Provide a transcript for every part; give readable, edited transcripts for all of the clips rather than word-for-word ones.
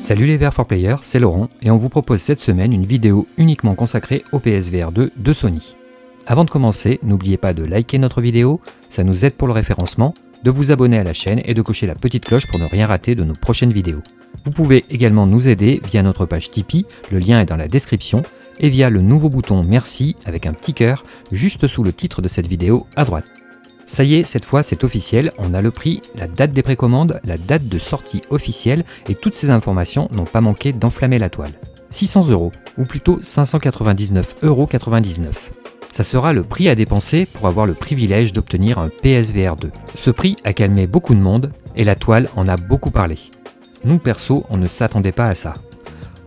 Salut les VR4Players, c'est Laurent et on vous propose cette semaine une vidéo uniquement consacrée au PSVR 2 de Sony. Avant de commencer, n'oubliez pas de liker notre vidéo, ça nous aide pour le référencement, de vous abonner à la chaîne et de cocher la petite cloche pour ne rien rater de nos prochaines vidéos. Vous pouvez également nous aider via notre page Tipeee, le lien est dans la description, et via le nouveau bouton Merci avec un petit cœur juste sous le titre de cette vidéo à droite. Ça y est, cette fois c'est officiel, on a le prix, la date des précommandes, la date de sortie officielle et toutes ces informations n'ont pas manqué d'enflammer la toile. 600 €, ou plutôt 599,99 €. Ça sera le prix à dépenser pour avoir le privilège d'obtenir un PSVR 2. Ce prix a calmé beaucoup de monde et la toile en a beaucoup parlé. Nous perso, on ne s'attendait pas à ça.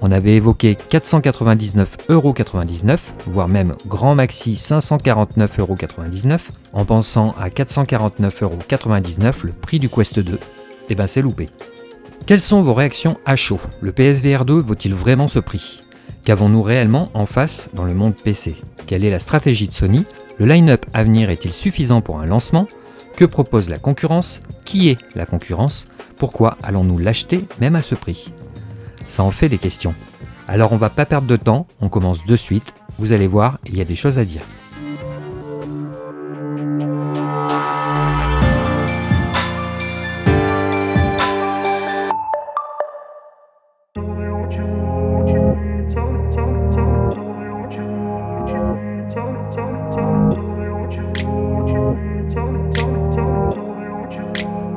On avait évoqué 499,99 €, voire même grand maxi 549,99 €, en pensant à 449,99 € le prix du Quest 2. Et ben c'est loupé. Quelles sont vos réactions à chaud? Le PSVR 2 vaut-il vraiment ce prix? Qu'avons-nous réellement en face dans le monde PC? Quelle est la stratégie de Sony? Le line-up à venir est-il suffisant pour un lancement? Que propose la concurrence? Qui est la concurrence? Pourquoi allons-nous l'acheter même à ce prix? Ça en fait des questions. Alors on va pas perdre de temps, on commence de suite. Vous allez voir, il y a des choses à dire.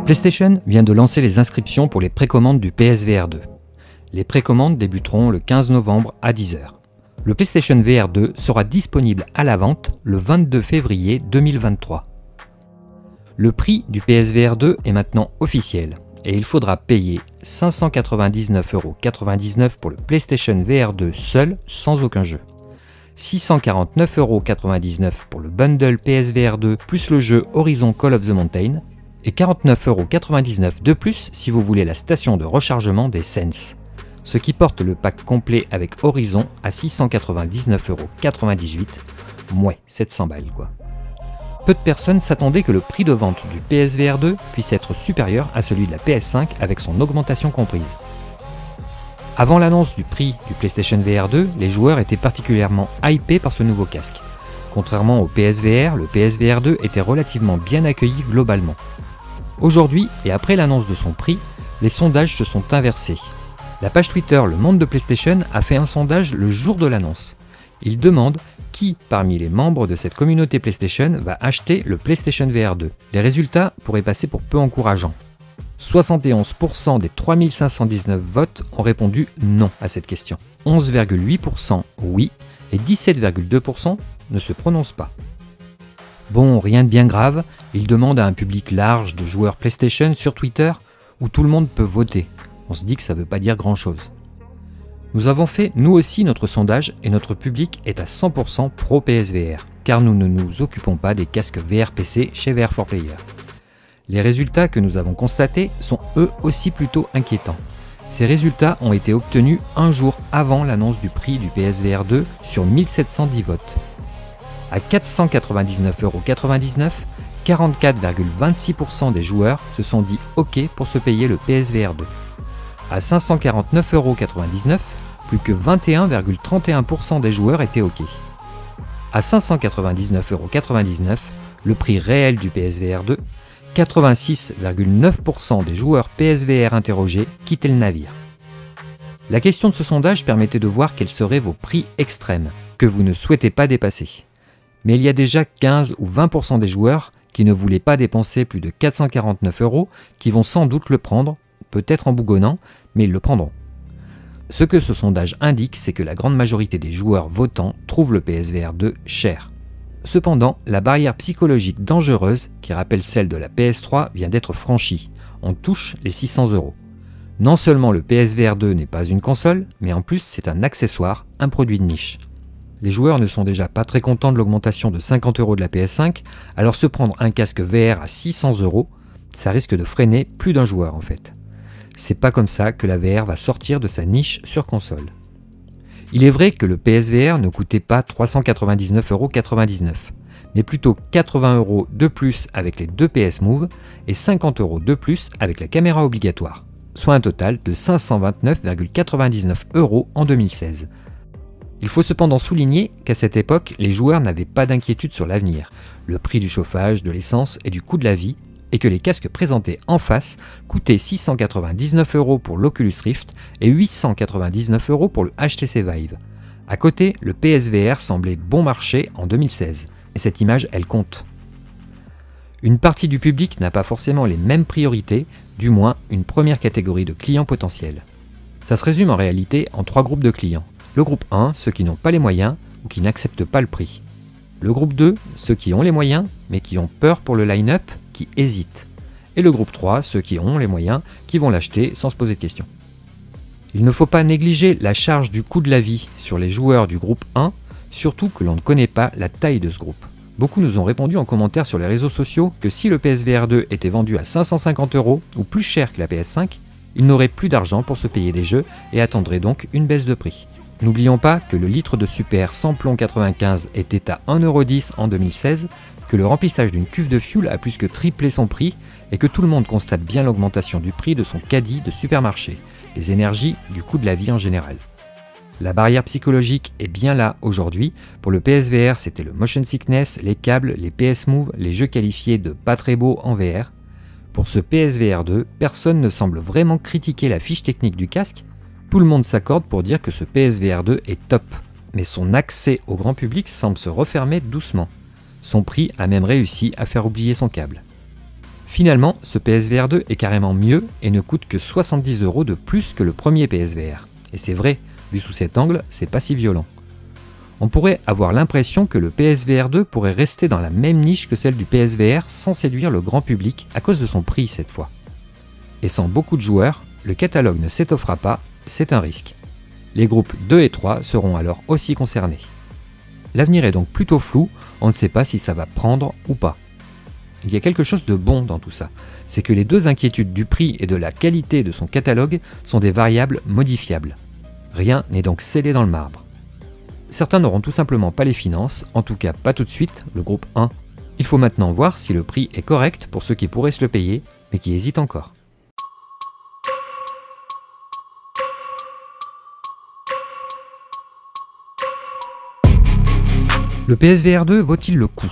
PlayStation vient de lancer les inscriptions pour les précommandes du PSVR 2. Les précommandes débuteront le 15 novembre à 10 h. Le PlayStation VR 2 sera disponible à la vente le 22 février 2023. Le prix du PSVR 2 est maintenant officiel et il faudra payer 599,99 € pour le PlayStation VR 2 seul sans aucun jeu. 649,99 € pour le bundle PSVR 2 plus le jeu Horizon Call of the Mountain et 49,99 € de plus si vous voulez la station de rechargement des Sense. Ce qui porte le pack complet avec Horizon à 699,98 €, mouais, 700 balles quoi. Peu de personnes s'attendaient que le prix de vente du PSVR 2 puisse être supérieur à celui de la PS5 avec son augmentation comprise. Avant l'annonce du prix du PlayStation VR 2, les joueurs étaient particulièrement hypés par ce nouveau casque. Contrairement au PSVR, le PSVR 2 était relativement bien accueilli globalement. Aujourd'hui, et après l'annonce de son prix, les sondages se sont inversés. La page Twitter Le Monde de PlayStation a fait un sondage le jour de l'annonce. Il demande qui, parmi les membres de cette communauté PlayStation, va acheter le PlayStation VR 2. Les résultats pourraient passer pour peu encourageants. 71% des 3519 votes ont répondu non à cette question. 11,8% oui et 17,2% ne se prononcent pas. Bon, rien de bien grave, il demande à un public large de joueurs PlayStation sur Twitter où tout le monde peut voter. On se dit que ça ne veut pas dire grand chose. Nous avons fait nous aussi notre sondage et notre public est à 100% pro PSVR, car nous ne nous occupons pas des casques VR PC chez VR4Player. Les résultats que nous avons constatés sont eux aussi plutôt inquiétants. Ces résultats ont été obtenus un jour avant l'annonce du prix du PSVR 2 sur 1710 votes. À 499,99 €, 44,26% des joueurs se sont dit OK pour se payer le PSVR 2. À 549,99 €, plus que 21,31% des joueurs étaient OK. À 599,99 €, le prix réel du PSVR 2, 86,9% des joueurs PSVR interrogés quittaient le navire. La question de ce sondage permettait de voir quels seraient vos prix extrêmes, que vous ne souhaitez pas dépasser. Mais il y a déjà 15 ou 20% des joueurs qui ne voulaient pas dépenser plus de 449 € qui vont sans doute le prendre, peut-être en bougonnant, mais ils le prendront. Ce que ce sondage indique, c'est que la grande majorité des joueurs votants trouvent le PSVR 2 cher. Cependant, la barrière psychologique dangereuse, qui rappelle celle de la PS3, vient d'être franchie. On touche les 600 €. Non seulement le PSVR 2 n'est pas une console, mais en plus c'est un accessoire, un produit de niche. Les joueurs ne sont déjà pas très contents de l'augmentation de 50 € de la PS5, alors se prendre un casque VR à 600 €, ça risque de freiner plus d'un joueur en fait. C'est pas comme ça que la VR va sortir de sa niche sur console. Il est vrai que le PSVR ne coûtait pas 399,99 €, mais plutôt 80 € de plus avec les deux PS Move et 50 € de plus avec la caméra obligatoire. soit un total de 529,99 € en 2016. Il faut cependant souligner qu'à cette époque, les joueurs n'avaient pas d'inquiétude sur l'avenir, le prix du chauffage, de l'essence et du coût de la vie, et que les casques présentés en face coûtaient 699 € pour l'Oculus Rift et 899 € pour le HTC Vive. À côté, le PSVR semblait bon marché en 2016, et cette image, elle compte. Une partie du public n'a pas forcément les mêmes priorités, du moins une première catégorie de clients potentiels. Ça se résume en réalité en 3 groupes de clients. Le groupe 1, ceux qui n'ont pas les moyens ou qui n'acceptent pas le prix. Le groupe 2, ceux qui ont les moyens mais qui ont peur pour le line-up, qui hésitent. Et le groupe 3, ceux qui ont les moyens, qui vont l'acheter sans se poser de questions. Il ne faut pas négliger la charge du coût de la vie sur les joueurs du groupe 1, surtout que l'on ne connaît pas la taille de ce groupe. Beaucoup nous ont répondu en commentaire sur les réseaux sociaux que si le PSVR 2 était vendu à 550 € ou plus cher que la PS5, ils n'auraient plus d'argent pour se payer des jeux et attendraient donc une baisse de prix. N'oublions pas que le litre de super sans plomb 95 était à 1,10 € en 2016, que le remplissage d'une cuve de fuel a plus que triplé son prix et que tout le monde constate bien l'augmentation du prix de son caddie de supermarché, les énergies, du coût de la vie en général. La barrière psychologique est bien là aujourd'hui. Pour le PSVR, c'était le motion sickness, les câbles, les PS Move, les jeux qualifiés de pas très beaux en VR. Pour ce PSVR 2, personne ne semble vraiment critiquer la fiche technique du casque. Tout le monde s'accorde pour dire que ce PSVR 2 est top, mais son accès au grand public semble se refermer doucement. Son prix a même réussi à faire oublier son câble. Finalement, ce PSVR 2 est carrément mieux et ne coûte que 70 € de plus que le premier PSVR. Et c'est vrai, vu sous cet angle, c'est pas si violent. On pourrait avoir l'impression que le PSVR 2 pourrait rester dans la même niche que celle du PSVR sans séduire le grand public à cause de son prix cette fois. Et sans beaucoup de joueurs, le catalogue ne s'étoffera pas, c'est un risque. Les groupes 2 et 3 seront alors aussi concernés. L'avenir est donc plutôt flou, on ne sait pas si ça va prendre ou pas. Il y a quelque chose de bon dans tout ça, c'est que les deux inquiétudes du prix et de la qualité de son catalogue sont des variables modifiables. Rien n'est donc scellé dans le marbre. Certains n'auront tout simplement pas les finances, en tout cas pas tout de suite, le groupe 1. Il faut maintenant voir si le prix est correct pour ceux qui pourraient se le payer, mais qui hésitent encore. Le PSVR 2 vaut-il le coup?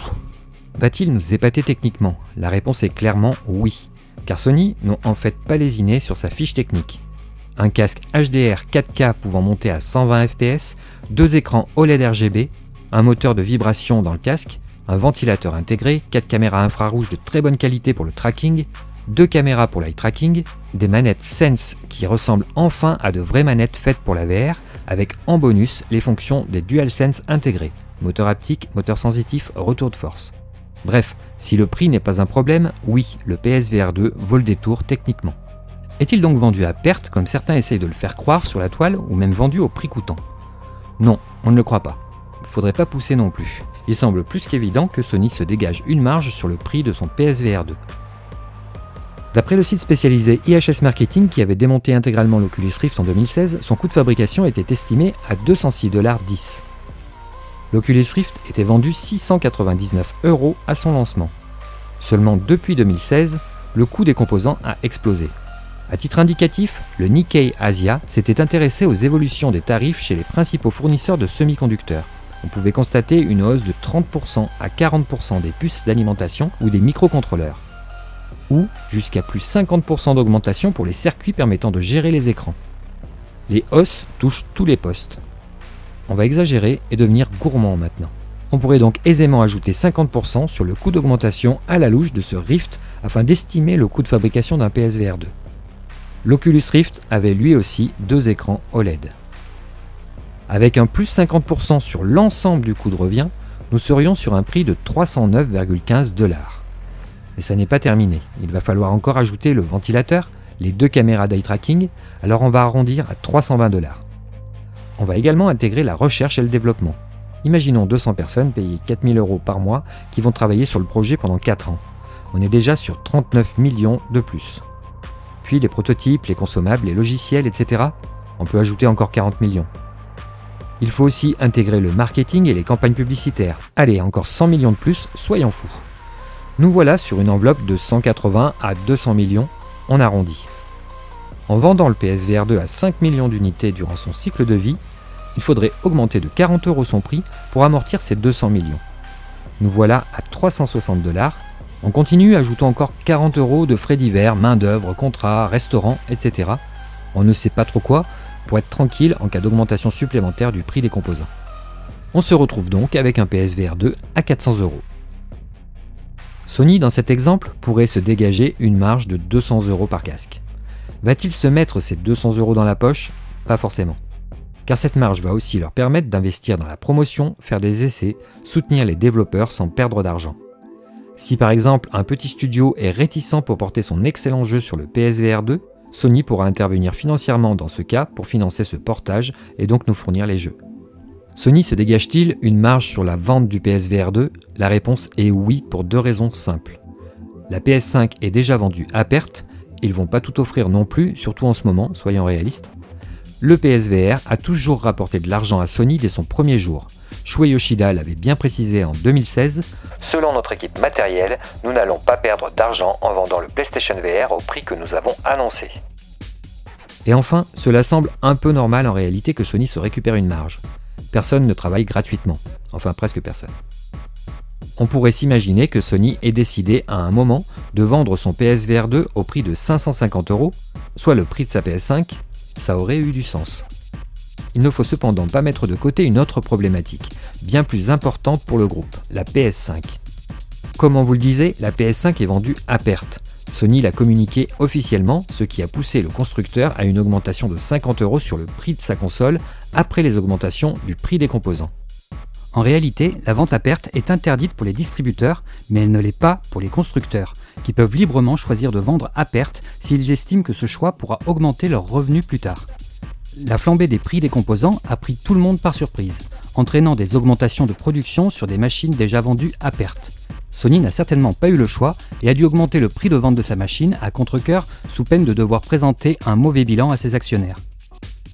Va-t-il nous épater techniquement? La réponse est clairement oui, car Sony n'a en fait pas lésiné sur sa fiche technique. Un casque HDR 4K pouvant monter à 120 fps, 2 écrans OLED RGB, un moteur de vibration dans le casque, un ventilateur intégré, 4 caméras infrarouges de très bonne qualité pour le tracking, 2 caméras pour l'eye tracking, des manettes Sense qui ressemblent enfin à de vraies manettes faites pour la VR, avec en bonus les fonctions des DualSense intégrés, moteur haptique, moteur sensitif, retour de force. Bref, si le prix n'est pas un problème, oui, le PSVR 2 vaut le détour techniquement. Est-il donc vendu à perte comme certains essayent de le faire croire sur la toile ou même vendu au prix coûtant? Non, on ne le croit pas. Faudrait pas pousser non plus. Il semble plus qu'évident que Sony se dégage une marge sur le prix de son PSVR 2. D'après le site spécialisé IHS Marketing qui avait démonté intégralement l'Oculus Rift en 2016, son coût de fabrication était estimé à 206,10 $. L'Oculus Rift était vendu 699 € à son lancement. Seulement depuis 2016, le coût des composants a explosé. À titre indicatif, le Nikkei Asia s'était intéressé aux évolutions des tarifs chez les principaux fournisseurs de semi-conducteurs. On pouvait constater une hausse de 30% à 40% des puces d'alimentation ou des microcontrôleurs, ou jusqu'à plus 50% d'augmentation pour les circuits permettant de gérer les écrans. Les hausses touchent tous les postes. On va exagérer et devenir gourmand maintenant. On pourrait donc aisément ajouter 50% sur le coût d'augmentation à la louche de ce Rift afin d'estimer le coût de fabrication d'un PSVR 2. L'Oculus Rift avait lui aussi 2 écrans OLED. Avec un plus 50% sur l'ensemble du coût de revient, nous serions sur un prix de 309,15 $. Mais ça n'est pas terminé, il va falloir encore ajouter le ventilateur, les 2 caméras d'eye tracking, alors on va arrondir à 320 $. On va également intégrer la recherche et le développement. Imaginons 200 personnes payées 4 000 € par mois qui vont travailler sur le projet pendant 4 ans. On est déjà sur 39 millions de plus. Puis les prototypes, les consommables, les logiciels, etc. On peut ajouter encore 40 millions. Il faut aussi intégrer le marketing et les campagnes publicitaires. Allez, encore 100 millions de plus, soyons fous. Nous voilà sur une enveloppe de 180 à 200 millions, on arrondit. En vendant le PSVR 2 à 5 millions d'unités durant son cycle de vie, il faudrait augmenter de 40 € son prix pour amortir ces 200 millions. Nous voilà à 360 $. On continue, ajoutons encore 40 € de frais divers, main-d'œuvre, contrats, restaurants, etc. On ne sait pas trop quoi pour être tranquille en cas d'augmentation supplémentaire du prix des composants. On se retrouve donc avec un PSVR 2 à 400 €. Sony, dans cet exemple, pourrait se dégager une marge de 200 € par casque. Va-t-il se mettre ces 200 € dans la poche? Pas forcément. Car cette marge va aussi leur permettre d'investir dans la promotion, faire des essais, soutenir les développeurs sans perdre d'argent. Si par exemple un petit studio est réticent pour porter son excellent jeu sur le PSVR 2, Sony pourra intervenir financièrement dans ce cas pour financer ce portage et donc nous fournir les jeux. Sony se dégage-t-il une marge sur la vente du PSVR 2? La réponse est oui pour deux raisons simples. La PS5 est déjà vendue à perte, ils vont pas tout offrir non plus, surtout en ce moment, soyons réalistes. Le PSVR a toujours rapporté de l'argent à Sony dès son premier jour. Shuei Yoshida l'avait bien précisé en 2016. Selon notre équipe matérielle, nous n'allons pas perdre d'argent en vendant le PlayStation VR au prix que nous avons annoncé. Et enfin, cela semble un peu normal en réalité que Sony se récupère une marge. Personne ne travaille gratuitement, enfin presque personne. On pourrait s'imaginer que Sony ait décidé à un moment de vendre son PSVR 2 au prix de 550 €, soit le prix de sa PS5, ça aurait eu du sens. Il ne faut cependant pas mettre de côté une autre problématique, bien plus importante pour le groupe, la PS5. Comme on vous le disait, la PS5 est vendue à perte. Sony l'a communiqué officiellement, ce qui a poussé le constructeur à une augmentation de 50 € sur le prix de sa console après les augmentations du prix des composants. En réalité, la vente à perte est interdite pour les distributeurs, mais elle ne l'est pas pour les constructeurs, qui peuvent librement choisir de vendre à perte s'ils estiment que ce choix pourra augmenter leurs revenus plus tard. La flambée des prix des composants a pris tout le monde par surprise, entraînant des augmentations de production sur des machines déjà vendues à perte. Sony n'a certainement pas eu le choix et a dû augmenter le prix de vente de sa machine à contre-cœur sous peine de devoir présenter un mauvais bilan à ses actionnaires.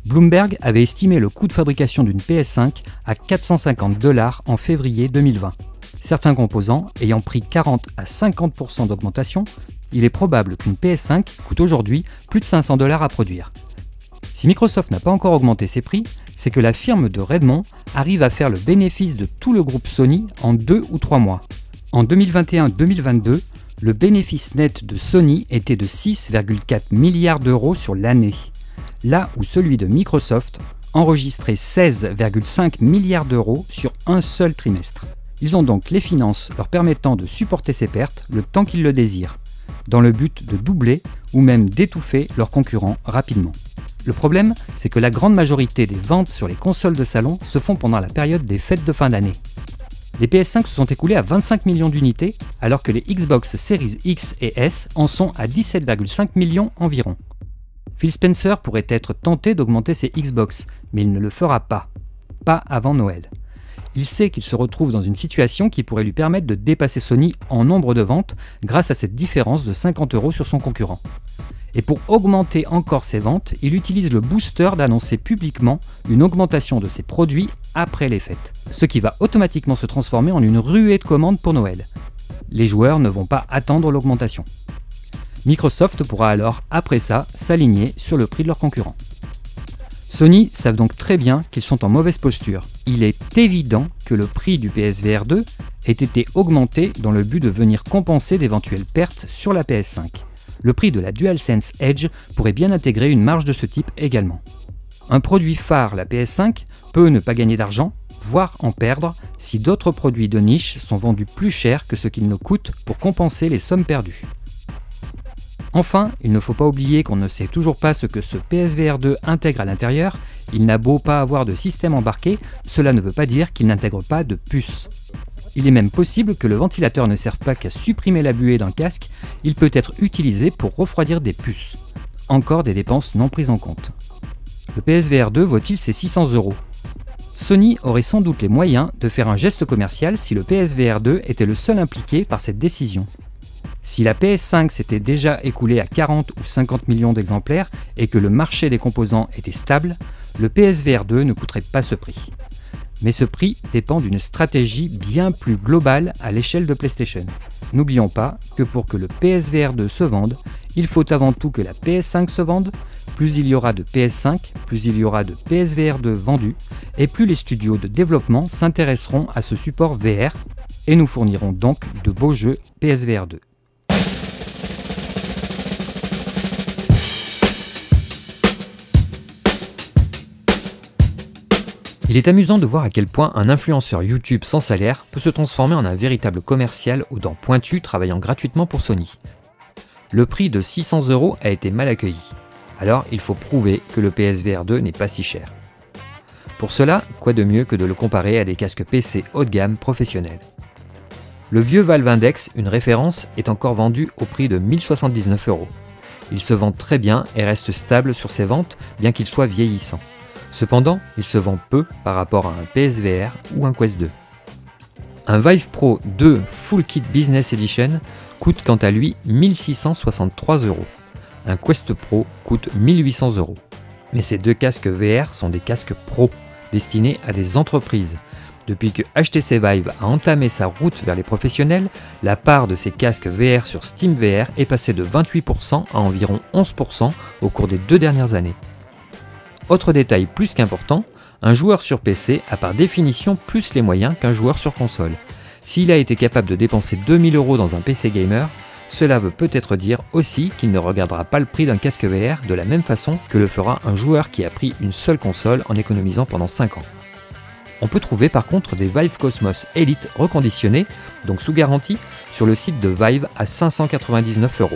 Bloomberg avait estimé le coût de fabrication d'une PS5 à 450 $ en février 2020. Certains composants ayant pris 40 à 50% d'augmentation, il est probable qu'une PS5 coûte aujourd'hui plus de 500 $ à produire. Si Microsoft n'a pas encore augmenté ses prix, c'est que la firme de Redmond arrive à faire le bénéfice de tout le groupe Sony en 2 ou 3 mois. En 2021-2022, le bénéfice net de Sony était de 6,4 milliards € sur l'année, là où celui de Microsoft enregistrait 16,5 milliards € sur un seul trimestre. Ils ont donc les finances leur permettant de supporter ces pertes le temps qu'ils le désirent, dans le but de doubler ou même d'étouffer leurs concurrents rapidement. Le problème, c'est que la grande majorité des ventes sur les consoles de salon se font pendant la période des fêtes de fin d'année. Les PS5 se sont écoulés à 25 millions d'unités, alors que les Xbox Series X et S en sont à 17,5 millions environ. Phil Spencer pourrait être tenté d'augmenter ses Xbox, mais il ne le fera pas. Pas avant Noël. Il sait qu'il se retrouve dans une situation qui pourrait lui permettre de dépasser Sony en nombre de ventes grâce à cette différence de 50 € sur son concurrent. Et pour augmenter encore ses ventes, il utilise le booster d'annoncer publiquement une augmentation de ses produits après les fêtes, ce qui va automatiquement se transformer en une ruée de commandes pour Noël. Les joueurs ne vont pas attendre l'augmentation. Microsoft pourra alors, après ça, s'aligner sur le prix de leurs concurrents. Sony savent donc très bien qu'ils sont en mauvaise posture. Il est évident que le prix du PSVR 2 ait été augmenté dans le but de venir compenser d'éventuelles pertes sur la PS5. Le prix de la DualSense Edge pourrait bien intégrer une marge de ce type également. Un produit phare, la PS5, peut ne pas gagner d'argent, voire en perdre, si d'autres produits de niche sont vendus plus cher que ce qu'ils ne coûtent pour compenser les sommes perdues. Enfin, il ne faut pas oublier qu'on ne sait toujours pas ce que ce PSVR 2 intègre à l'intérieur. Il n'a beau pas avoir de système embarqué, cela ne veut pas dire qu'il n'intègre pas de puce. Il est même possible que le ventilateur ne serve pas qu'à supprimer la buée d'un casque, il peut être utilisé pour refroidir des puces. Encore des dépenses non prises en compte. Le PSVR 2 vaut-il ses 600 €? Sony aurait sans doute les moyens de faire un geste commercial si le PSVR 2 était le seul impliqué par cette décision. Si la PS5 s'était déjà écoulée à 40 ou 50 millions d'exemplaires et que le marché des composants était stable, le PSVR 2 ne coûterait pas ce prix. Mais ce prix dépend d'une stratégie bien plus globale à l'échelle de PlayStation. N'oublions pas que pour que le PSVR 2 se vende, Il faut avant tout que la PS5 se vende. Plus il y aura de PS5, plus il y aura de PSVR 2 vendus, et plus les studios de développement s'intéresseront à ce support VR, et nous fournirons donc de beaux jeux PSVR 2. Il est amusant de voir à quel point un influenceur YouTube sans salaire peut se transformer en un véritable commercial aux dents pointues travaillant gratuitement pour Sony. Le prix de 600 € a été mal accueilli, alors il faut prouver que le PSVR 2 n'est pas si cher. Pour cela, quoi de mieux que de le comparer à des casques PC haut de gamme professionnels. Le vieux Valve Index, une référence, est encore vendu au prix de 1079 €. Il se vend très bien et reste stable sur ses ventes, bien qu'il soit vieillissant. Cependant, il se vend peu par rapport à un PSVR ou un Quest 2. Un Vive Pro 2 Full Kit Business Edition coûte quant à lui 1663 €. Un Quest Pro coûte 1800 €. Mais ces deux casques VR sont des casques pro, destinés à des entreprises. Depuis que HTC Vive a entamé sa route vers les professionnels, la part de ces casques VR sur SteamVR est passée de 28% à environ 11% au cours des 2 dernières années. Autre détail plus qu'important, un joueur sur PC a par définition plus les moyens qu'un joueur sur console. S'il a été capable de dépenser 2000 € dans un PC gamer, cela veut peut-être dire aussi qu'il ne regardera pas le prix d'un casque VR de la même façon que le fera un joueur qui a pris une seule console en économisant pendant 5 ans. On peut trouver par contre des Vive Cosmos Elite reconditionnés, donc sous garantie, sur le site de Vive à 599 €.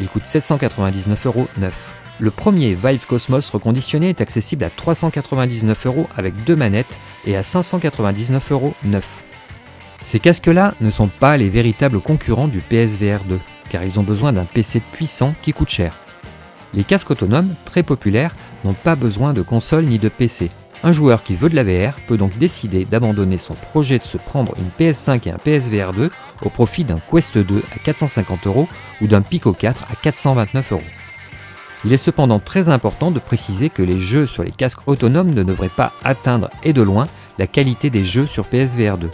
Il coûte 799 € neuf. Le premier Vive Cosmos reconditionné est accessible à 399 € avec 2 manettes et à 599 € neuf. Ces casques-là ne sont pas les véritables concurrents du PSVR 2, car ils ont besoin d'un PC puissant qui coûte cher. Les casques autonomes, très populaires, n'ont pas besoin de console ni de PC. Un joueur qui veut de la VR peut donc décider d'abandonner son projet de se prendre une PS5 et un PSVR 2 au profit d'un Quest 2 à 450 € ou d'un Pico 4 à 429 €. Il est cependant très important de préciser que les jeux sur les casques autonomes ne devraient pas atteindre, et de loin, la qualité des jeux sur PSVR 2.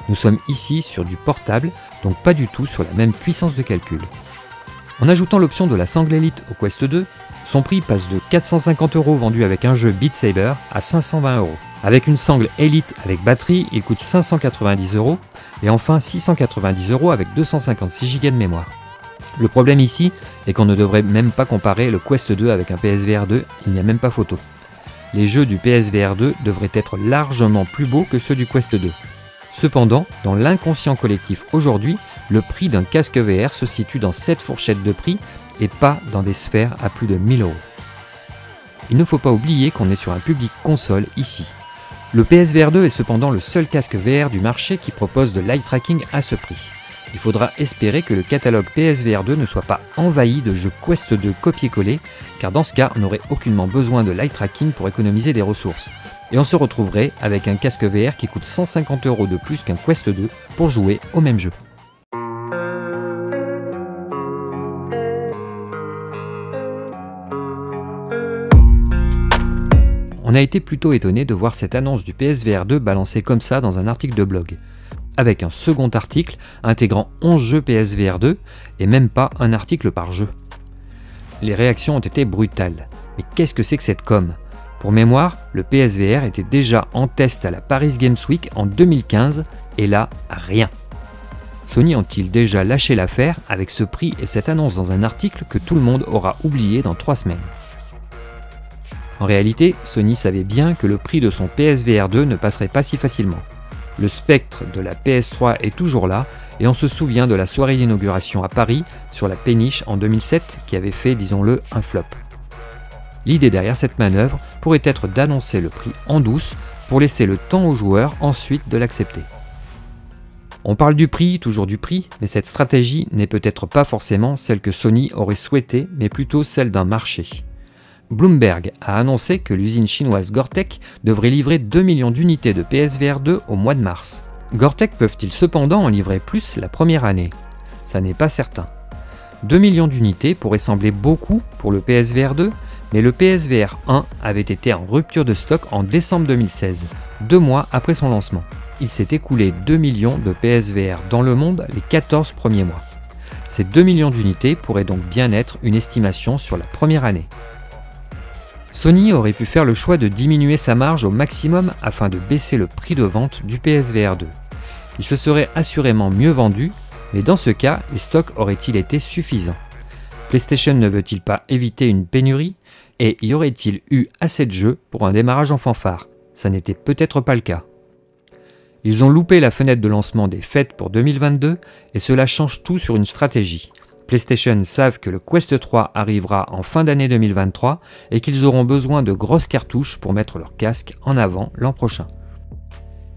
Nous sommes ici sur du portable, donc pas du tout sur la même puissance de calcul. En ajoutant l'option de la sangle Elite au Quest 2, son prix passe de 450 € vendu avec un jeu Beat Saber à 520 €. Avec une sangle Elite avec batterie, il coûte 590 €, et enfin 690 € avec 256 Go de mémoire. Le problème ici est qu'on ne devrait même pas comparer le Quest 2 avec un PSVR 2, il n'y a même pas photo. Les jeux du PSVR 2 devraient être largement plus beaux que ceux du Quest 2. Cependant, dans l'inconscient collectif aujourd'hui, le prix d'un casque VR se situe dans cette fourchette de prix et pas dans des sphères à plus de 1000 €. Il ne faut pas oublier qu'on est sur un public console ici. Le PSVR 2 est cependant le seul casque VR du marché qui propose de l'eye tracking à ce prix. Il faudra espérer que le catalogue PSVR 2 ne soit pas envahi de jeux Quest 2 copier-coller, car dans ce cas, on n'aurait aucunement besoin de l'eye tracking pour économiser des ressources. Et on se retrouverait avec un casque VR qui coûte 150 € de plus qu'un Quest 2 pour jouer au même jeu. On a été plutôt étonné de voir cette annonce du PSVR 2 balancée comme ça dans un article de blog, avec un second article intégrant 11 jeux PSVR 2 et même pas un article par jeu. Les réactions ont été brutales. Mais qu'est-ce que c'est que cette com ? Pour mémoire, le PSVR était déjà en test à la Paris Games Week en 2015 et là, rien. Sony ont-ils déjà lâché l'affaire avec ce prix et cette annonce dans un article que tout le monde aura oublié dans 3 semaines ? En réalité, Sony savait bien que le prix de son PSVR 2 ne passerait pas si facilement. Le spectre de la PS3 est toujours là et on se souvient de la soirée d'inauguration à Paris sur la péniche en 2007 qui avait fait, disons-le, un flop. L'idée derrière cette manœuvre pourrait être d'annoncer le prix en douce pour laisser le temps aux joueurs ensuite de l'accepter. On parle du prix, toujours du prix, mais cette stratégie n'est peut-être pas forcément celle que Sony aurait souhaité, mais plutôt celle d'un marché. Bloomberg a annoncé que l'usine chinoise Goertek devrait livrer 2 millions d'unités de PSVR 2 au mois de mars. Goertek peuvent-ils cependant en livrer plus la première année ? Ça n'est pas certain. 2 millions d'unités pourraient sembler beaucoup pour le PSVR 2, mais le PSVR 1 avait été en rupture de stock en décembre 2016, 2 mois après son lancement. Il s'est écoulé 2 millions de PSVR dans le monde les 14 premiers mois. Ces 2 millions d'unités pourraient donc bien être une estimation sur la première année. Sony aurait pu faire le choix de diminuer sa marge au maximum afin de baisser le prix de vente du PSVR 2. Il se serait assurément mieux vendu, mais dans ce cas, les stocks auraient-ils été suffisants? PlayStation ne veut-il pas éviter une pénurie? Et y aurait-il eu assez de jeux pour un démarrage en fanfare? Ça n'était peut-être pas le cas. Ils ont loupé la fenêtre de lancement des fêtes pour 2022 et cela change tout sur une stratégie. PlayStation savent que le Quest 3 arrivera en fin d'année 2023 et qu'ils auront besoin de grosses cartouches pour mettre leur casque en avant l'an prochain.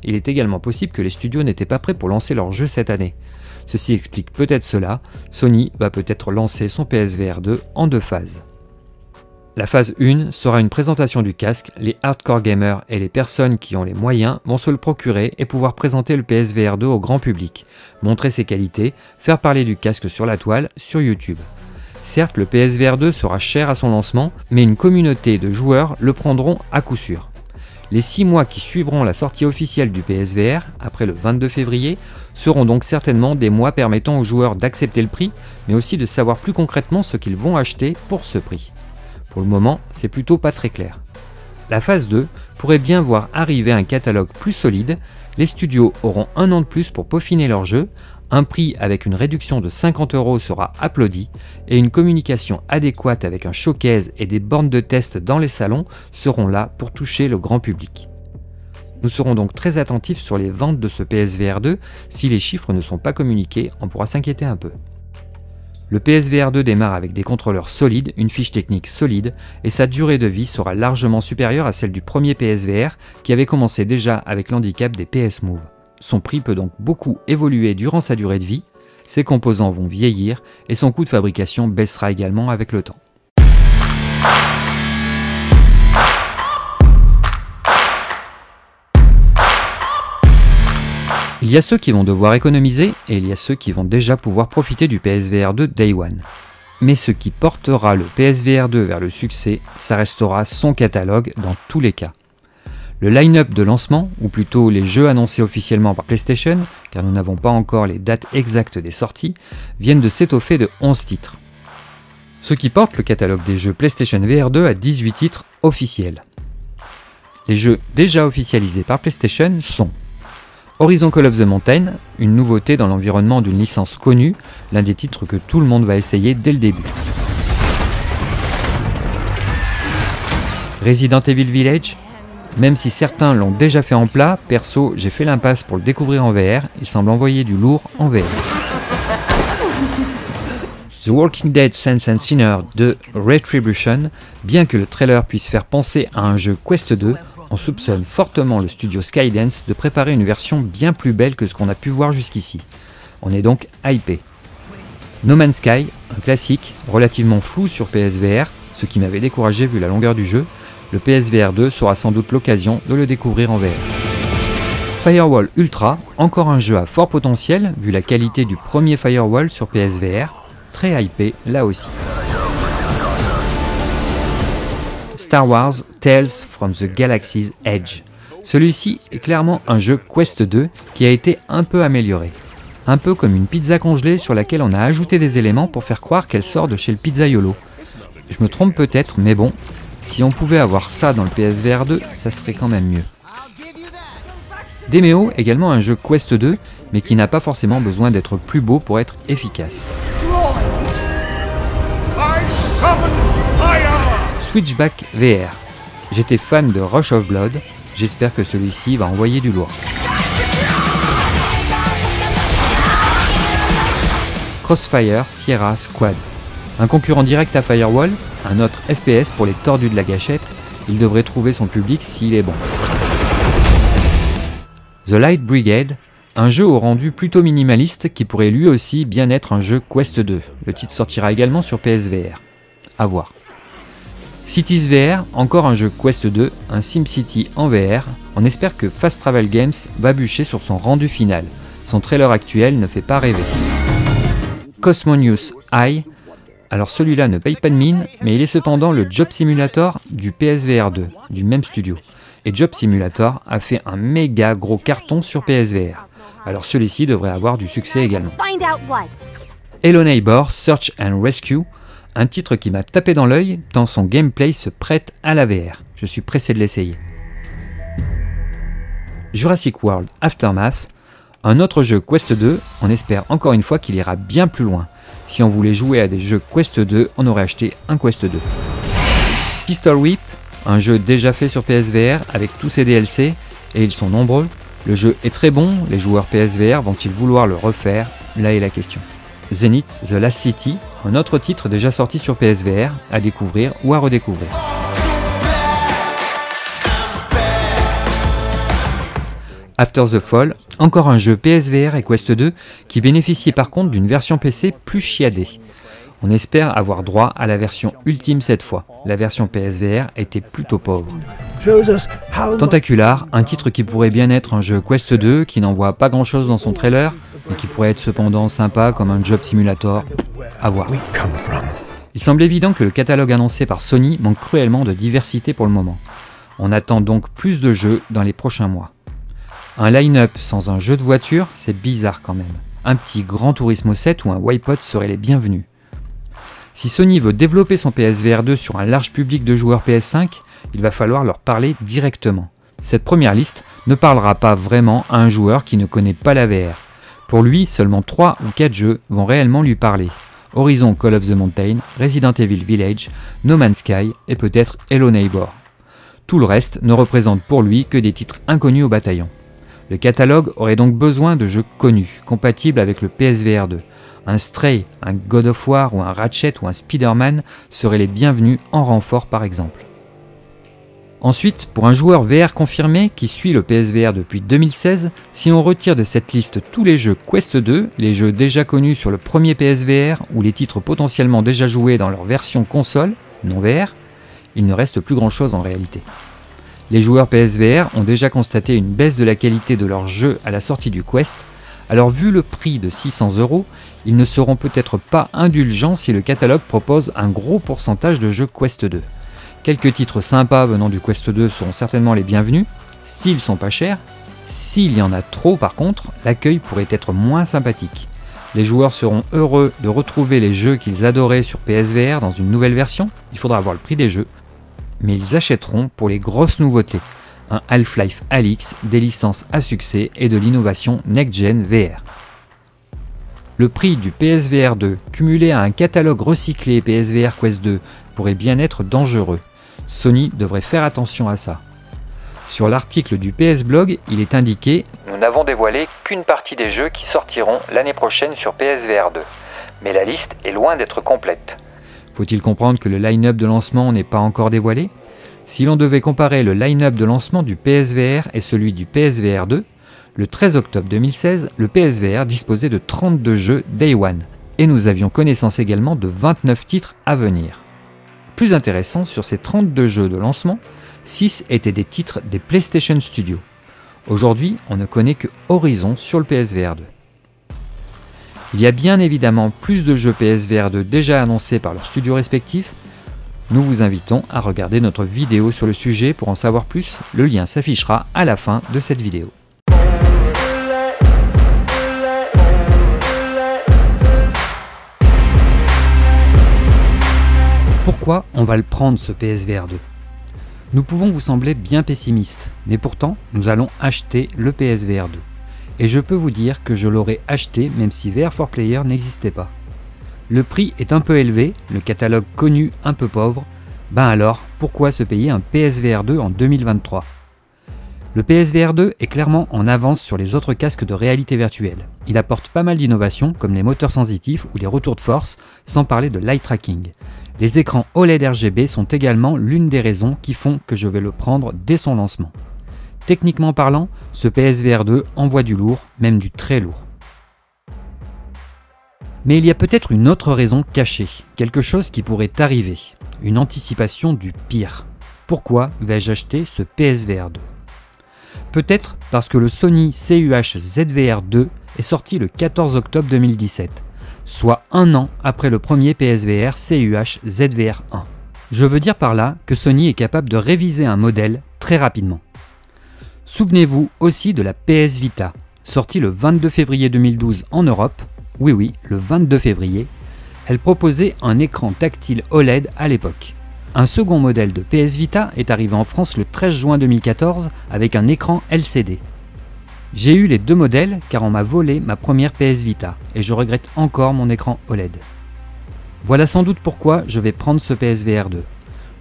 Il est également possible que les studios n'étaient pas prêts pour lancer leur jeu cette année. Ceci explique peut-être cela, Sony va peut-être lancer son PSVR 2 en 2 phases. La phase 1 sera une présentation du casque, les hardcore gamers et les personnes qui ont les moyens vont se le procurer et pouvoir présenter le PSVR 2 au grand public, montrer ses qualités, faire parler du casque sur la toile, sur YouTube. Certes, le PSVR 2 sera cher à son lancement, mais une communauté de joueurs le prendront à coup sûr. Les 6 mois qui suivront la sortie officielle du PSVR, après le 22 février, seront donc certainement des mois permettant aux joueurs d'accepter le prix, mais aussi de savoir plus concrètement ce qu'ils vont acheter pour ce prix. Pour le moment, c'est plutôt pas très clair. La phase 2 pourrait bien voir arriver un catalogue plus solide, les studios auront 1 an de plus pour peaufiner leur jeu, un prix avec une réduction de 50 € sera applaudi, et une communication adéquate avec un showcase et des bornes de test dans les salons seront là pour toucher le grand public. Nous serons donc très attentifs sur les ventes de ce PSVR 2, si les chiffres ne sont pas communiqués, on pourra s'inquiéter un peu. Le PSVR 2 démarre avec des contrôleurs solides, une fiche technique solide, et sa durée de vie sera largement supérieure à celle du premier PSVR qui avait commencé déjà avec l'handicap des PS Move. Son prix peut donc beaucoup évoluer durant sa durée de vie, ses composants vont vieillir et son coût de fabrication baissera également avec le temps. Il y a ceux qui vont devoir économiser et il y a ceux qui vont déjà pouvoir profiter du PSVR 2 Day One. Mais ce qui portera le PSVR 2 vers le succès, ça restera son catalogue dans tous les cas. Le line-up de lancement, ou plutôt les jeux annoncés officiellement par PlayStation, car nous n'avons pas encore les dates exactes des sorties, viennent de s'étoffer de 11 titres. Ce qui porte le catalogue des jeux PlayStation VR 2 à 18 titres officiels. Les jeux déjà officialisés par PlayStation sont Horizon Call of the Mountain, une nouveauté dans l'environnement d'une licence connue, l'un des titres que tout le monde va essayer dès le début. Resident Evil Village, même si certains l'ont déjà fait en plat, perso j'ai fait l'impasse pour le découvrir en VR, il semble envoyer du lourd en VR. The Walking Dead Saints and Sinners de Retribution, bien que le trailer puisse faire penser à un jeu Quest 2, on soupçonne fortement le studio Skydance de préparer une version bien plus belle que ce qu'on a pu voir jusqu'ici. On est donc hypé. No Man's Sky, un classique, relativement flou sur PSVR, ce qui m'avait découragé vu la longueur du jeu, le PSVR 2 sera sans doute l'occasion de le découvrir en VR. Firewall Ultra, encore un jeu à fort potentiel vu la qualité du premier Firewall sur PSVR, très hypé là aussi. Star Wars Tales from the Galaxy's Edge. Celui-ci est clairement un jeu Quest 2 qui a été un peu amélioré. Un peu comme une pizza congelée sur laquelle on a ajouté des éléments pour faire croire qu'elle sort de chez le pizzaiolo. Je me trompe peut-être, mais bon, si on pouvait avoir ça dans le PSVR 2, ça serait quand même mieux. Demeo, également un jeu Quest 2, mais qui n'a pas forcément besoin d'être plus beau pour être efficace. Switchback VR. J'étais fan de Rush of Blood, j'espère que celui-ci va envoyer du lourd. Crossfire Sierra Squad. Un concurrent direct à Firewall, un autre FPS pour les tordus de la gâchette, il devrait trouver son public s'il est bon. The Light Brigade, un jeu au rendu plutôt minimaliste qui pourrait lui aussi bien être un jeu Quest 2. Le titre sortira également sur PSVR. À voir. Cities VR, encore un jeu Quest 2, un SimCity en VR. On espère que Fast Travel Games va bûcher sur son rendu final. Son trailer actuel ne fait pas rêver. Cosmonius Eye. Alors celui-là ne paye pas de mine, mais il est cependant le Job Simulator du PSVR 2, du même studio. Et Job Simulator a fait un méga gros carton sur PSVR. Alors celui-ci devrait avoir du succès également. Hello Neighbor Search and Rescue, un titre qui m'a tapé dans l'œil tant son gameplay se prête à la VR. Je suis pressé de l'essayer. Jurassic World Aftermath, un autre jeu Quest 2, on espère encore une fois qu'il ira bien plus loin. Si on voulait jouer à des jeux Quest 2, on aurait acheté un Quest 2. Pistol Whip, un jeu déjà fait sur PSVR avec tous ses DLC, et ils sont nombreux. Le jeu est très bon, les joueurs PSVR vont-ils vouloir le refaire? Là est la question. Zenith The Last City, un autre titre déjà sorti sur PSVR, à découvrir ou à redécouvrir. After the Fall, encore un jeu PSVR et Quest 2 qui bénéficie par contre d'une version PC plus chiadée. On espère avoir droit à la version ultime cette fois. La version PSVR était plutôt pauvre. Tentacular, un titre qui pourrait bien être un jeu Quest 2, qui n'envoie pas grand chose dans son trailer, mais qui pourrait être cependant sympa comme un job simulator. À voir. Il semble évident que le catalogue annoncé par Sony manque cruellement de diversité pour le moment. On attend donc plus de jeux dans les prochains mois. Un line-up sans un jeu de voiture, c'est bizarre quand même. Un petit Gran Turismo 7 ou un Wipeout seraient les bienvenus. Si Sony veut développer son PSVR 2 sur un large public de joueurs PS5, il va falloir leur parler directement. Cette première liste ne parlera pas vraiment à un joueur qui ne connaît pas la VR. Pour lui, seulement 3 ou 4 jeux vont réellement lui parler. Horizon Call of the Mountain, Resident Evil Village, No Man's Sky et peut-être Hello Neighbor. Tout le reste ne représente pour lui que des titres inconnus au bataillon. Le catalogue aurait donc besoin de jeux connus, compatibles avec le PSVR 2. Un Stray, un God of War ou un Ratchet ou un Spider-Man seraient les bienvenus en renfort par exemple. Ensuite, pour un joueur VR confirmé qui suit le PSVR depuis 2016, si on retire de cette liste tous les jeux Quest 2, les jeux déjà connus sur le premier PSVR ou les titres potentiellement déjà joués dans leur version console, non VR, il ne reste plus grand chose en réalité. Les joueurs PSVR ont déjà constaté une baisse de la qualité de leur jeu à la sortie du Quest, alors vu le prix de 600 €, ils ne seront peut-être pas indulgents si le catalogue propose un gros pourcentage de jeux Quest 2. Quelques titres sympas venant du Quest 2 seront certainement les bienvenus, s'ils sont pas chers. S'il y en a trop par contre, l'accueil pourrait être moins sympathique. Les joueurs seront heureux de retrouver les jeux qu'ils adoraient sur PSVR dans une nouvelle version, il faudra voir le prix des jeux. Mais ils achèteront pour les grosses nouveautés, un Half-Life Alyx, des licences à succès et de l'innovation next-gen VR. Le prix du PSVR 2, cumulé à un catalogue recyclé PSVR Quest 2, pourrait bien être dangereux. Sony devrait faire attention à ça. Sur l'article du PS Blog, il est indiqué « Nous n'avons dévoilé qu'une partie des jeux qui sortiront l'année prochaine sur PSVR 2, mais la liste est loin d'être complète. » Faut-il comprendre que le line-up de lancement n'est pas encore dévoilé? Si l'on devait comparer le line-up de lancement du PSVR et celui du PSVR 2, le 13 octobre 2016, le PSVR disposait de 32 jeux Day One, et nous avions connaissance également de 29 titres à venir. Plus intéressant, sur ces 32 jeux de lancement, 6 étaient des titres des PlayStation Studios. Aujourd'hui, on ne connaît que Horizon sur le PSVR 2. Il y a bien évidemment plus de jeux PSVR 2 déjà annoncés par leurs studios respectifs. Nous vous invitons à regarder notre vidéo sur le sujet pour en savoir plus. Le lien s'affichera à la fin de cette vidéo. Pourquoi on va le prendre ce PSVR 2? Nous pouvons vous sembler bien pessimistes, mais pourtant nous allons acheter le PSVR 2. Et je peux vous dire que je l'aurais acheté même si VR4Player n'existait pas. Le prix est un peu élevé, le catalogue connu un peu pauvre, ben alors pourquoi se payer un PSVR 2 en 2023? Le PSVR 2 est clairement en avance sur les autres casques de réalité virtuelle. Il apporte pas mal d'innovations comme les moteurs sensitifs ou les retours de force, sans parler de l'eye tracking. Les écrans OLED RGB sont également l'une des raisons qui font que je vais le prendre dès son lancement. Techniquement parlant, ce PSVR 2 envoie du lourd, même du très lourd. Mais il y a peut-être une autre raison cachée, quelque chose qui pourrait arriver, une anticipation du pire. Pourquoi vais-je acheter ce PSVR 2? Peut-être parce que le Sony CUH ZVR 2 est sorti le 14 octobre 2017, soit un an après le premier PSVR CUH ZVR 1. Je veux dire par là que Sony est capable de réviser un modèle très rapidement. Souvenez-vous aussi de la PS Vita, sortie le 22 février 2012 en Europe, Oui, le 22 février, elle proposait un écran tactile OLED à l'époque. Un second modèle de PS Vita est arrivé en France le 13 juin 2014 avec un écran LCD. J'ai eu les deux modèles car on m'a volé ma première PS Vita et je regrette encore mon écran OLED. Voilà sans doute pourquoi je vais prendre ce PSVR 2.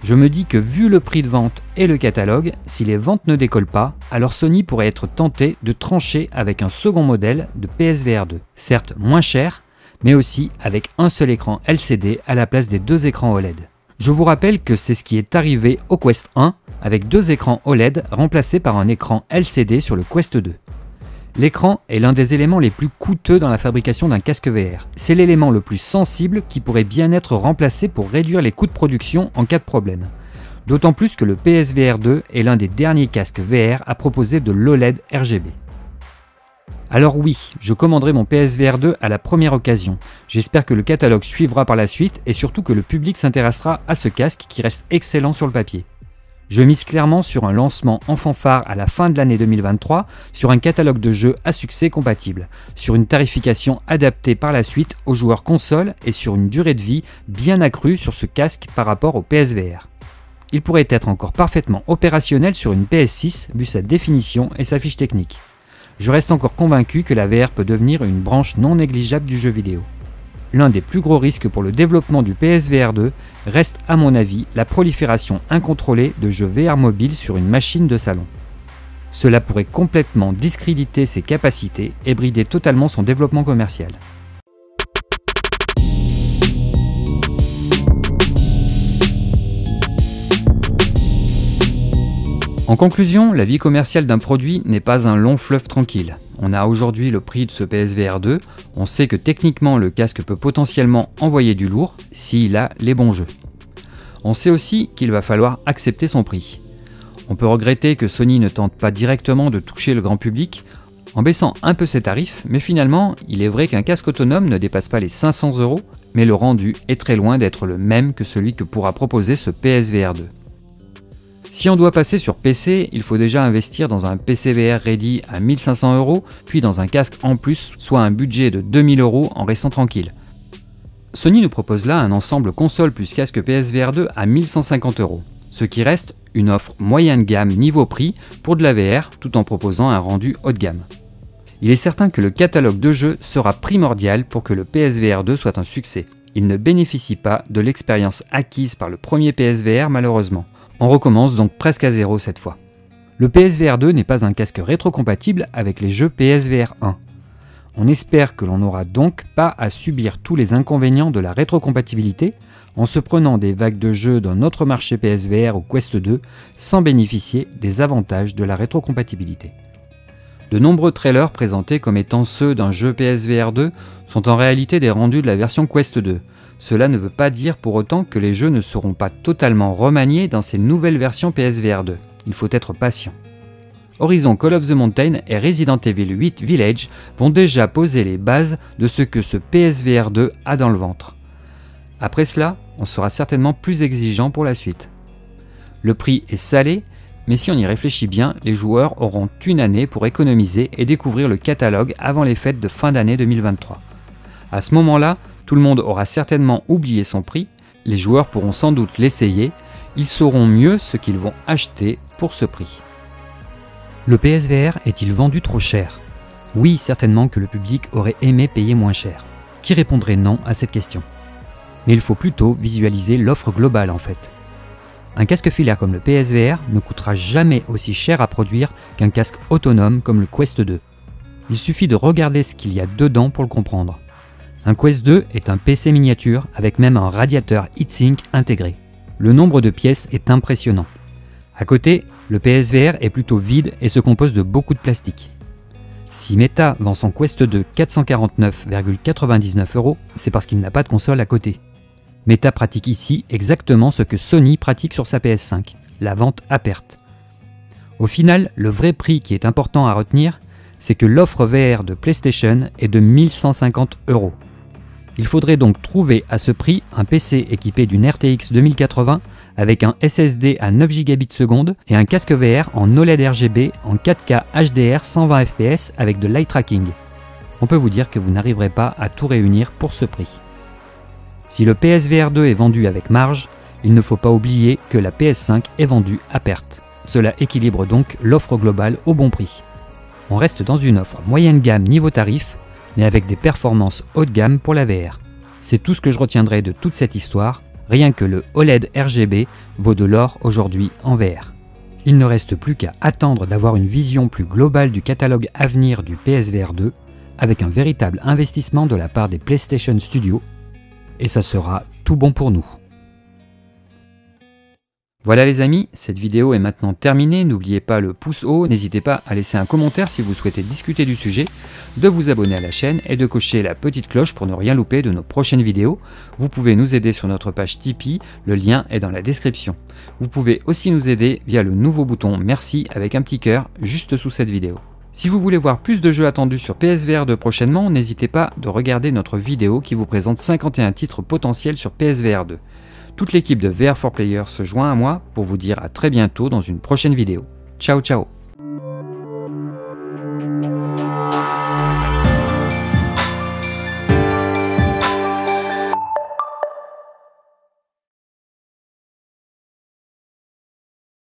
Je me dis que vu le prix de vente et le catalogue, si les ventes ne décollent pas, alors Sony pourrait être tenté de trancher avec un second modèle de PSVR 2. Certes moins cher, mais aussi avec un seul écran LCD à la place des deux écrans OLED. Je vous rappelle que c'est ce qui est arrivé au Quest 1 avec deux écrans OLED remplacés par un écran LCD sur le Quest 2. L'écran est l'un des éléments les plus coûteux dans la fabrication d'un casque VR. C'est l'élément le plus sensible qui pourrait bien être remplacé pour réduire les coûts de production en cas de problème. D'autant plus que le PSVR 2 est l'un des derniers casques VR à proposer de l'OLED RGB. Alors oui, je commanderai mon PSVR 2 à la première occasion. J'espère que le catalogue suivra par la suite et surtout que le public s'intéressera à ce casque qui reste excellent sur le papier. Je mise clairement sur un lancement en fanfare à la fin de l'année 2023, sur un catalogue de jeux à succès compatible, sur une tarification adaptée par la suite aux joueurs console et sur une durée de vie bien accrue sur ce casque par rapport au PSVR. Il pourrait être encore parfaitement opérationnel sur une PS6 vu sa définition et sa fiche technique. Je reste encore convaincu que la VR peut devenir une branche non négligeable du jeu vidéo. L'un des plus gros risques pour le développement du PSVR 2 reste à mon avis la prolifération incontrôlée de jeux VR mobiles sur une machine de salon. Cela pourrait complètement discréditer ses capacités et brider totalement son développement commercial. En conclusion, la vie commerciale d'un produit n'est pas un long fleuve tranquille. On a aujourd'hui le prix de ce PSVR 2, on sait que techniquement le casque peut potentiellement envoyer du lourd s'il a les bons jeux. On sait aussi qu'il va falloir accepter son prix. On peut regretter que Sony ne tente pas directement de toucher le grand public en baissant un peu ses tarifs, mais finalement, il est vrai qu'un casque autonome ne dépasse pas les 500 €, mais le rendu est très loin d'être le même que celui que pourra proposer ce PSVR 2. Si on doit passer sur PC, il faut déjà investir dans un PC VR ready à 1500 €, puis dans un casque en plus, soit un budget de 2000 € en restant tranquille. Sony nous propose là un ensemble console plus casque PSVR 2 à 1150 €, ce qui reste une offre moyen de gamme niveau prix pour de la VR tout en proposant un rendu haut de gamme. Il est certain que le catalogue de jeux sera primordial pour que le PSVR 2 soit un succès. Il ne bénéficie pas de l'expérience acquise par le premier PSVR malheureusement. On recommence donc presque à zéro cette fois. Le PSVR 2 n'est pas un casque rétrocompatible avec les jeux PSVR 1. On espère que l'on n'aura donc pas à subir tous les inconvénients de la rétrocompatibilité en se prenant des vagues de jeux d'un autre marché PSVR ou Quest 2 sans bénéficier des avantages de la rétrocompatibilité. De nombreux trailers présentés comme étant ceux d'un jeu PSVR 2 sont en réalité des rendus de la version Quest 2. Cela ne veut pas dire pour autant que les jeux ne seront pas totalement remaniés dans ces nouvelles versions PSVR 2. Il faut être patient. Horizon Call of the Mountain et Resident Evil 8 Village vont déjà poser les bases de ce que ce PSVR 2 a dans le ventre. Après cela, on sera certainement plus exigeant pour la suite. Le prix est salé, mais si on y réfléchit bien, les joueurs auront une année pour économiser et découvrir le catalogue avant les fêtes de fin d'année 2023. À ce moment-là, tout le monde aura certainement oublié son prix, les joueurs pourront sans doute l'essayer, ils sauront mieux ce qu'ils vont acheter pour ce prix. Le PSVR est-il vendu trop cher? Oui, certainement que le public aurait aimé payer moins cher. Qui répondrait non à cette question? Mais il faut plutôt visualiser l'offre globale en fait. Un casque filaire comme le PSVR ne coûtera jamais aussi cher à produire qu'un casque autonome comme le Quest 2. Il suffit de regarder ce qu'il y a dedans pour le comprendre. Un Quest 2 est un PC miniature avec même un radiateur heatsink intégré. Le nombre de pièces est impressionnant. À côté, le PSVR est plutôt vide et se compose de beaucoup de plastique. Si Meta vend son Quest 2 449,99 €, c'est parce qu'il n'a pas de console à côté. Meta pratique ici exactement ce que Sony pratique sur sa PS5, la vente à perte. Au final, le vrai prix qui est important à retenir, c'est que l'offre VR de PlayStation est de 1150 €. Il faudrait donc trouver à ce prix un PC équipé d'une RTX 2080 avec un SSD à 9 Gbps et un casque VR en OLED RGB en 4K HDR 120 fps avec de l'eye tracking. on peut vous dire que vous n'arriverez pas à tout réunir pour ce prix. Si le PSVR 2 est vendu avec marge, il ne faut pas oublier que la PS5 est vendue à perte. Cela équilibre donc l'offre globale au bon prix. On reste dans une offre moyenne gamme niveau tarif, mais avec des performances haut de gamme pour la VR. C'est tout ce que je retiendrai de toute cette histoire, rien que le OLED RGB vaut de l'or aujourd'hui en VR. Il ne reste plus qu'à attendre d'avoir une vision plus globale du catalogue à venir du PSVR 2, avec un véritable investissement de la part des PlayStation Studios, et ça sera tout bon pour nous. Voilà les amis, cette vidéo est maintenant terminée, n'oubliez pas le pouce haut, n'hésitez pas à laisser un commentaire si vous souhaitez discuter du sujet, de vous abonner à la chaîne et de cocher la petite cloche pour ne rien louper de nos prochaines vidéos. Vous pouvez nous aider sur notre page Tipeee, le lien est dans la description. Vous pouvez aussi nous aider via le nouveau bouton merci avec un petit cœur juste sous cette vidéo. Si vous voulez voir plus de jeux attendus sur PSVR 2 prochainement, n'hésitez pas de regarder notre vidéo qui vous présente 51 titres potentiels sur PSVR 2. Toute l'équipe de VR4Players se joint à moi pour vous dire à très bientôt dans une prochaine vidéo. Ciao ciao!